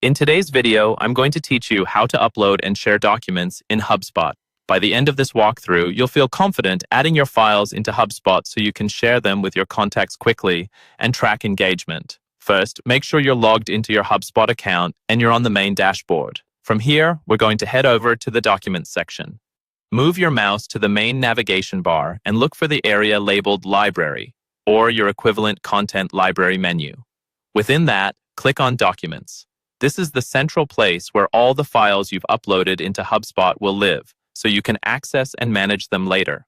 In today's video, I'm going to teach you how to upload and share documents in Hubspot. By the end of this walkthrough, you'll feel confident adding your files into Hubspot so you can share them with your contacts quickly and track engagement. First, make sure you're logged into your Hubspot account and you're on the main dashboard. From here, we're going to head over to the Documents section. Move your mouse to the main navigation bar and look for the area labeled Library, or your equivalent Content Library menu. Within that, click on Documents. This is the central place where all the files you've uploaded into Hubspot will live, so you can access and manage them later.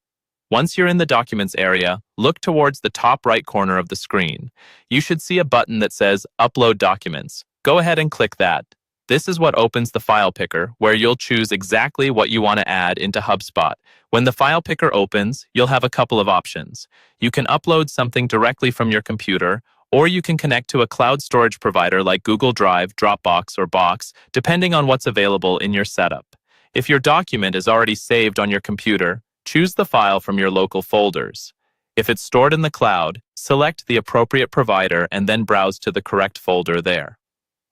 Once you're in the Documents area, look towards the top right corner of the screen. You should see a button that says Upload Documents. Go ahead and click that. This is what opens the file picker, where you'll choose exactly what you want to add into Hubspot. When the file picker opens, you'll have a couple of options. You can upload something directly from your computer, or you can connect to a cloud storage provider like Google Drive, Dropbox, or Box, depending on what's available in your setup. If your document is already saved on your computer, choose the file from your local folders. If it's stored in the cloud, select the appropriate provider and then browse to the correct folder there.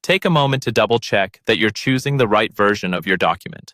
Take a moment to double-check that you're choosing the right version of your document.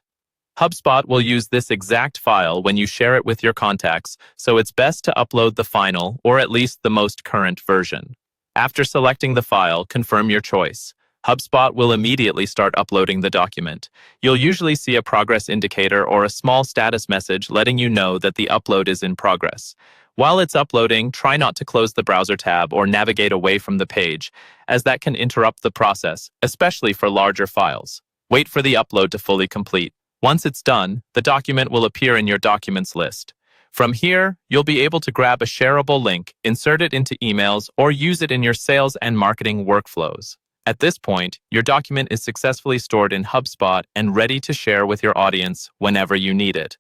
Hubspot will use this exact file when you share it with your contacts, so it's best to upload the final, or at least the most current version. After selecting the file, confirm your choice. Hubspot will immediately start uploading the document. You'll usually see a progress indicator or a small status message letting you know that the upload is in progress. While it's uploading, try not to close the browser tab or navigate away from the page, as that can interrupt the process, especially for larger files. Wait for the upload to fully complete. Once it's done, the document will appear in your documents list. From here, you'll be able to grab a shareable link, insert it into emails, or use it in your sales and marketing workflows. At this point, your document is successfully stored in Hubspot and ready to share with your audience whenever you need it.